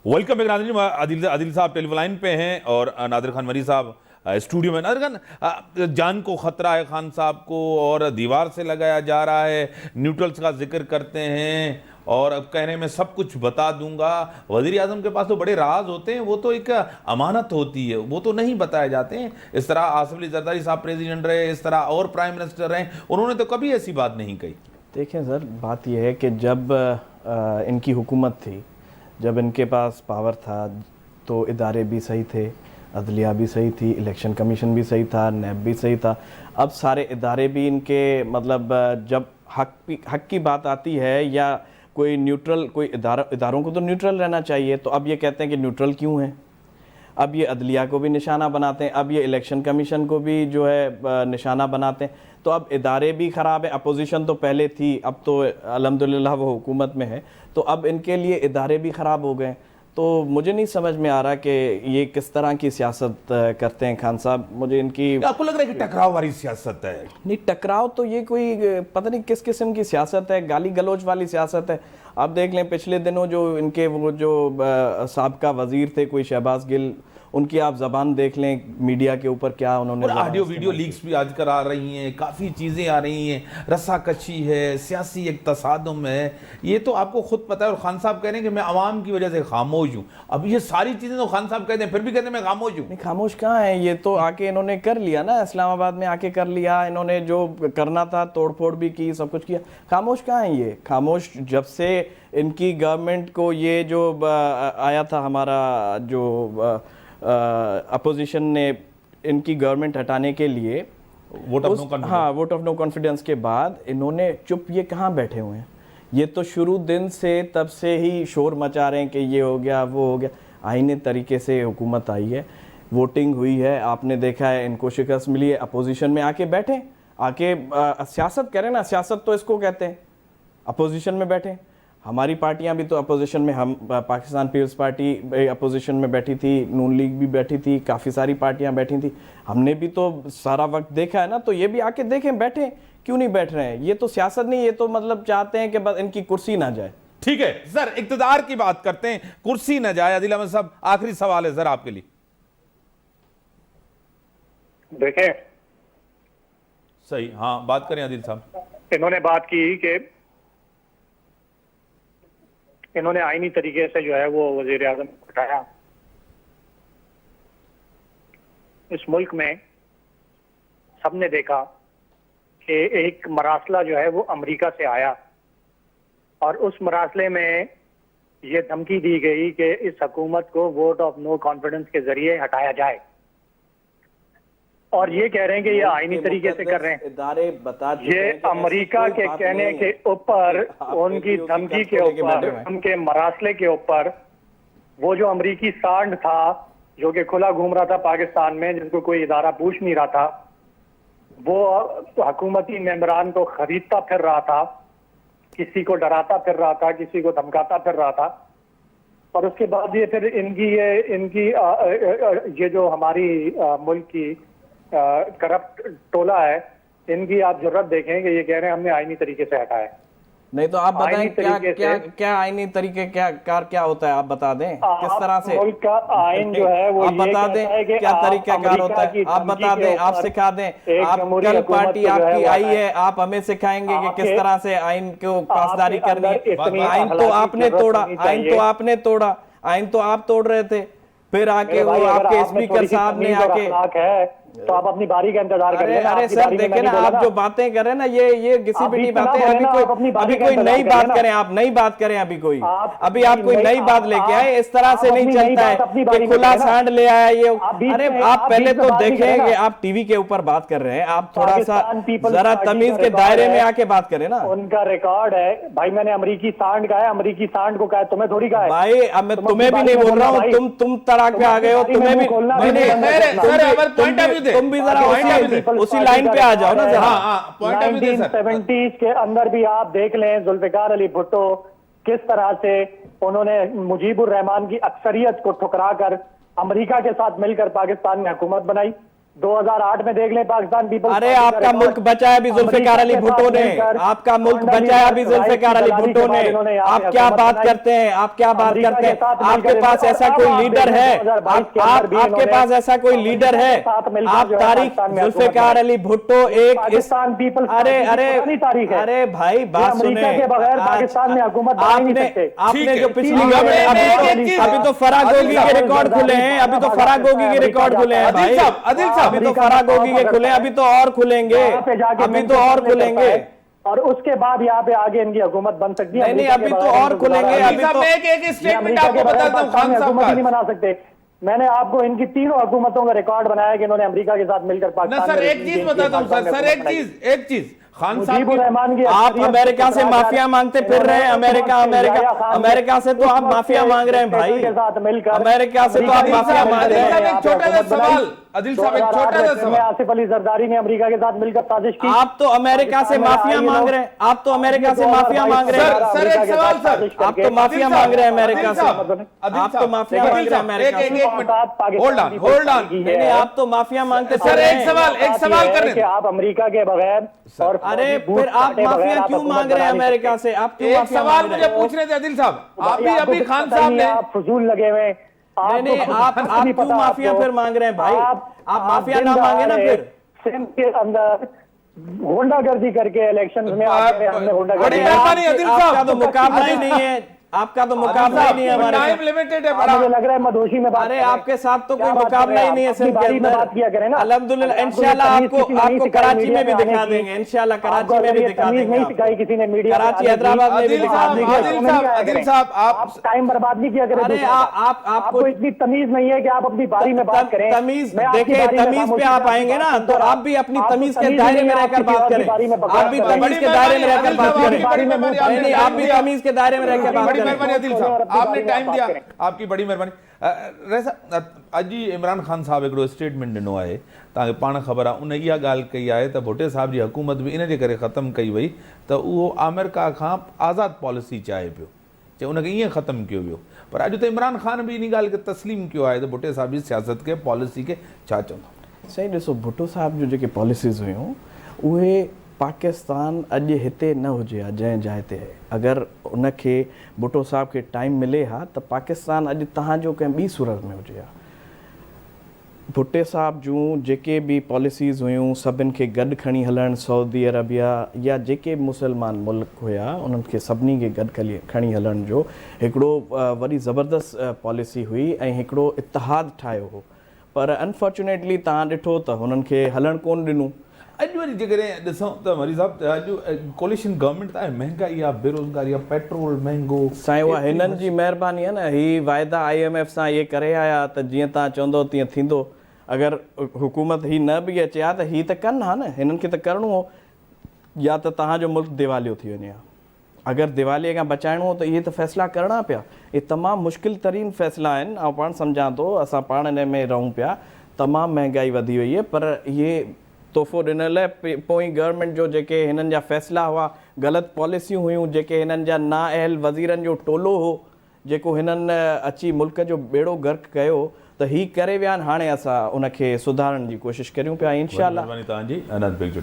Welcome back Nadir. Adil Adil sahab telephone line पे हैं और नादिर खान मरी साहब स्टूडियो में। नादिर खान, जान को खतरा है खान साहब को और दीवार से लगाया जा रहा है, न्यूट्रल्स का जिक्र करते हैं और अब कहने में सब कुछ बता दूंगा। वजीर आजम के पास तो बड़े राज होते हैं, वो तो एक अमानत होती है, वो तो नहीं बताए जाते हैं। इस तरह आसिफ अली जरदारी साहब प्रेसिडेंट रहे, इस तरह और प्राइम मिनिस्टर रहे, उन्होंने तो कभी ऐसी बात नहीं कही। देखें सर, बात यह है कि जब इनकी हुकूमत थी, जब इनके पास पावर था तो इदारे भी सही थे, अदलिया भी सही थी, इलेक्शन कमीशन भी सही था, नैब भी सही था। अब सारे इदारे भी इनके मतलब जब हक की बात आती है या कोई न्यूट्रल कोई इदारों को तो न्यूट्रल रहना चाहिए, तो अब ये कहते हैं कि न्यूट्रल क्यों है। अब ये अदलिया को भी निशाना बनाते हैं, अब ये इलेक्शन कमीशन को भी जो है निशाना बनाते हैं। तो अब इदारे भी ख़राब है। अपोजिशन तो पहले थी, अब तो अल्हम्दुलिल्लाह वो हुकूमत में है, तो अब इनके लिए इदारे भी ख़राब हो गए। तो मुझे नहीं समझ में आ रहा कि ये किस तरह की सियासत करते हैं खान साहब। मुझे इनकी, आपको लग रहा है कि टकराव वाली सियासत है? नहीं, टकराव तो ये कोई पता नहीं किस किस्म की सियासत है, गाली गलौज वाली सियासत है। आप देख लें पिछले दिनों जो इनके वो जो साबका वजीर थे कोई शहबाज गिल, उनकी आप ज़बान देख लें मीडिया के ऊपर क्या उन्होंने, और ऑडियो वीडियो लीक्स भी आजकल आ रही हैं, काफ़ी चीज़ें आ रही हैं, रस्साकशी है, सियासी एक तसादुम है, ये तो आपको खुद पता है। और खान साहब कह रहे हैं कि मैं आवाम की वजह से खामोश हूँ। अब ये सारी चीज़ें तो खान साहब कहते हैं, फिर भी कहते हैं मैं खामोश हूँ। नहीं, खामोश कहाँ है, ये तो आके इन्होंने कर लिया ना, इस्लामाबाद में आके कर लिया इन्होंने, जो करना था तोड़ फोड़ भी की, सब कुछ किया। खामोश कहाँ है ये? खामोश जब से इनकी गवर्नमेंट को ये जो आया था हमारा जो अपोजिशन ने इनकी गवर्नमेंट हटाने के लिए वोट ऑफ नो कॉन्फिडेंस के बाद इन्होंने चुप ये कहाँ बैठे हुए हैं। ये तो शुरू दिन से तब से ही शोर मचा रहे हैं कि ये हो गया वो हो गया। आईने तरीके से हुकूमत आई है, वोटिंग हुई है, आपने देखा है, इनको शिकस्त मिली है, अपोजिशन में आके बैठे, आके सियासत करें ना। सियासत तो इसको कहते हैं, अपोजिशन में बैठे। हमारी पार्टियां भी तो अपोजिशन में, हम पाकिस्तान पीपल्स पार्टी अपोजिशन में बैठी थी, नून लीग भी बैठी थी, काफ़ी सारी पार्टियां बैठी थी, हमने भी तो सारा वक्त देखा है ना। तो ये भी आके देखें, बैठे क्यों नहीं बैठ रहे हैं। ये तो सियासत नहीं, ये तो मतलब चाहते हैं कि बस इनकी कुर्सी ना जाए। ठीक है सर, इक़्तिदार की बात करते हैं, कुर्सी न जाए। आदिल अहमद साहब, आखिरी सवाल है सर आपके लिए। देखें, सही, हाँ बात करें आदिल साहब। इन्होंने बात की कि इन्होंने आईनी तरीके से जो है वो वजीर आजम को हटाया। इस मुल्क में सबने देखा कि एक मरासला जो है वो अमेरिका से आया और उस मरासले में ये धमकी दी गई कि इस हुकूमत को वोट ऑफ नो कॉन्फिडेंस के जरिए हटाया जाए, और ये कह रहे हैं कि ये आईनी तरीके से कर रहे हैं। इदारे बता ये अमेरिका के कहने के ऊपर, उनकी धमकी के ऊपर, उनके मरासले के ऊपर, वो जो अमेरिकी सांड था जो कि खुला घूम रहा था पाकिस्तान में, जिनको कोई इदारा पूछ नहीं रहा था, वो हुकूमती मेंबरान को खरीदता फिर रहा था, किसी को डराता फिर रहा था, किसी को धमकाता फिर रहा था। और उसके बाद ये फिर इनकी ये जो हमारी मुल्क की करप्ट टोला है, इनकी आप जरूरत देखें कि ये कह रहे हैं हमने आईनी तरीके से हटाया। नहीं तो आप बताएं क्या आईनी तरीके क्या होता है, आप बता दें किस तरह से मुल्क का आइन जो है वो आप बता दें क्या तरीकाकार होता है, आप बता दें, आप सिखा दें। आप कल पार्टी आपकी आई है, आप हमें सिखाएंगे कि किस तरह से आइन को पासदारी करनी है। आइन तो आपने तोड़ा, आइन तो आपने तोड़ा, आइन तो आप तोड़ रहे थे, फिर आके वो आपके स्पीकर साहब ने आके, तो आप अपनी बारी का इंतजार कर लेना। अरे सर देखें ना, आप जो बातें कर रहे हैं ना, ये घिसी पिटी बातें। अभी कोई नई बात करें, आप नई बात करें। अभी आप कोई नई बात लेके आए, इस तरह से नहीं चलता है कि खुला सांड ले आया ये। अरे आप पहले तो देखें कि आप टीवी के ऊपर बात कर रहे हैं, आप थोड़ा सा जरा तमीज के दायरे में आके बात करें ना। उनका रिकॉर्ड है भाई, मैंने अमेरिकी सांड कहा है, अमेरिकी सांड को कहा है, तुम्हें थोड़ी कहा है भाई। अब मैं तुम्हें भी नहीं बोल रहा हूँ, तुम तड़ाक पे आ गए हो, तुम्हें भी तुम भी जरा उसी लाइन पे आ जाओ ना जरा। 1970s के अंदर भी आप देख लें, जुल्फिकार अली भुट्टो किस तरह से उन्होंने मुजीबुर रहमान की अक्सरियत को ठुकरा कर अमेरिका के साथ मिलकर पाकिस्तान में हुकूमत बनाई। 2008 में देख लें पाकिस्तान पीपल्स अरे आपका मुल्क बचाया अभी जुल्फिकार अली भुट्टो ने, आपका मुल्क बचाया अभी जुल्फिकार अली भुट्टो ने। आप क्या बात करते हैं, आप क्या बात करते हैं? आपके पास ऐसा कोई लीडर है? आपके पास ऐसा कोई लीडर है? आप तारीख जुल्फिकार अली भुट्टो एक पाकिस्तान पीपल्स अरे भाई बात सुने, के बगैर पाकिस्तान में हुकूमत बना नहीं सकते। आपने जो पिछली गवर्नमेंट, अभी तो फराग गोगी के रिकॉर्ड खुले हैं, अभी तो फराग गोगी के रिकॉर्ड खुले हैं भाई, आदिल साहब अभी तो फराग गोगी के खुले, अभी तो और खुलेंगे, अभी तो और खुलेंगे, और उसके बाद यहाँ पे आगे इनकी हुकूमत बन सकती है। नहीं अभी तो और खुलेंगे, अभी तो एक स्टेटमेंट आपको बताता हूं खान साहब नहीं बना सकते। मैंने आपको इनकी तीनों हुकूमतों का रिकॉर्ड बनाया कि इन्होंने अमेरिका के साथ मिलकर पाकिस्तान सर एक चीज बताता हूं सर एक चीज खान साहब आप अमेरिका से माफिया मांगते फिर रहे हैं, अमेरिका से तो आप माफिया मांग रहे हैं भाई, साथ मिलकर अमेरिका से तो आप माफिया मांग रहे हैं। एक छोटा सा सवाल आदिल साहब, एक छोटा सा सवाल, आसिफ अली जरदारी ने अमेरिका के साथ मिलकर साजिश की। आप तो अमेरिका से माफिया मांग रहे हैं, आप तो अमेरिका से माफिया मांग रहे हैं। सर एक सवाल सर, आप तो माफिया मांग रहे हैं अमेरिका से, आप तो माफिया मांग रहे हैं अमेरिका से। होल्ड ऑन नहीं आप तो माफिया मांगते सर, एक सवाल कर रहे हैं आप अमेरिका के बगैर और अरे फिर आप माफिया क्यों मांग रहे हैं अमेरिका से? आप क्यों एक माफिया सवाल मांग रहे मुझे हैं? पूछने थे आदिल साहब, अभी खान साहब ने आप फजूल लगे हुए, नहीं आप क्यों माफिया फिर मांग रहे हैं भाई? आप माफिया ना मांगे ना फिर। सिंध के अंदर गुंडागर्दी करके इलेक्शन में हमने गुंडागर्दी, आपका तो मुकाबला ही नहीं है, आपका तो मुकाबला ही नहीं है हमारे टाइम साथ। लिमिटेड है बड़ा। मुझे लग रहा है मदोशी में बात अरे करें। आपके साथ तो कोई क्या बात मुकाबला कर ही रहे नहीं है हैं? सिंध अपनी के बारी में अंदर। बात किया करें ना। अल्हम्दुलिल्लाह आपको इंशाल्लाह तमीज़ आपको किसी ने नहीं आपको सिखाई कराची में मीडिया भी में दिखा आने की। देंगे, इंशाल्लाह कराची आपको में भी ये दिखा तमीज़ देंगे नहीं आपको। सिखाई किसी ने मीडिया में कराची आने की। हैदराबाद में भी आदिल दिखा देंगे। आदिल साहब आप टाइम बर्बाद नहीं किया करें। अरे आपको आपको इतनी तमीज नहीं है कि आप अपनी बारी में बात करें। तमीज मैं आपकी देखिए, बारी में तमीज पे खामोशी आप से आएंगे ना बात तो कर रहा आप भी अपनी आपको तमीज के तमीज दायरे नहीं में है, रहकर आपकी बात बारी करें, में बकवास आप भी कर रहे हैं। तमीज के दायरे में रहकर बात करें। बड़ी मेहरबानी, नहीं नहीं आप भी तमीज के दायरे में रहकर बात बड़ी करें। मेहरबानी आदिल साहब, अपनी आपने बारी में टाइम बात दिया, करें। आपकी बड़ी मेहरबानी। अॼु इमरान ख़ान साहब हिकिड़ो स्टेटमेंट ॾिनो आहे, तव्हांखे पाण ख़बर आहे, उन इहा ॻाल्हि कई आहे त भुट्टे साहब जी हुकूमत बि इन जे करे ख़तमु कई वई त उहो अमेरिका खां आज़ादु पॉलिसी चाहे पियो, चए उनखे ईअं ख़तमु कयो वियो। पर अॼु त इमरान ख़ान बि इन ॻाल्हि खे तस्लीम कयो आहे त भुट्टे साहब जी सियासत खे, पॉलिसी खे छा चवंदा? सही ॾिसो, भुट्टो साहब जो जेके पॉलिसीज़ हुयूं उहे पाकिस्तान अॼु हिते न हुजे हा जंहिं जाइ ते आहे। अगरि उनखे भुट्टो साहब खे टाइम मिले हा त पाकिस्तान अॼु तव्हांजो कंहिं ॿी सूरत में हुजे हा। भुट्टे साहब जूं जेके बि पॉलिसीज़ हुयूं सभिनि खे गॾु खणी हलणु, सऊदी अरबिया या जेके मुसलमान मुल्क हुया उन्हनि खे सभिनी खे गॾु खणी हलण जो हिकिड़ो वॾी ज़बरदस्त पॉलिसी हुई ऐं हिकिड़ो इतिहादु ठाहियो हो। पर अनफॉर्चुनेटली तव्हां ॾिठो त हुननि खे हलणु कोन ॾिनो। अॼु वरी जेकॾहिं ॾिसूं त मरी साहब अॼु कोलिशन गवर्नमेंट आहे, महांगाई आहे, बेरोज़गारी आहे, पेट्रोल महांगो, साईं उहा हिननि जी महिरबानी आहे न। ही वाइदा IMF सां इहे करे आया त जीअं तव्हां चवंदो तीअं थींदो। अगरि हुकूमत ही न बि अचे हा त ही त कनि हा न, हिननि खे त करिणो हो, या त तव्हांजो मुल्क दिवालियो थी वञे हा। अगरि दिवालीअ खां बचाइणो हो त इहे त फ़ैसिला करणा पिया। इहे तमामु मुश्किल तरीन फ़ैसिला आहिनि, ऐं पाण सम्झां थो, असां पाण हिन में रहूं पिया। तमामु महांगाई वधी वई आहे, पर इहे तोहफ़ो ॾिनल पोइ गवर्नमेंट जो जेके हिननि जा फ़ैसिला हुआ, ग़लति पॉलिसियूं हुयूं, जेके हिननि जा नाअहल वज़ीरनि जो टोलो हो जेको हिननि अची मुल्क जो बेड़ो गर्क कयो, त ही करे विया आहिनि। हाणे असां उनखे सुधारण जी कोशिशि करियूं पिया, इंशाअल्लाह। तव्हांजी अनाज बेग जो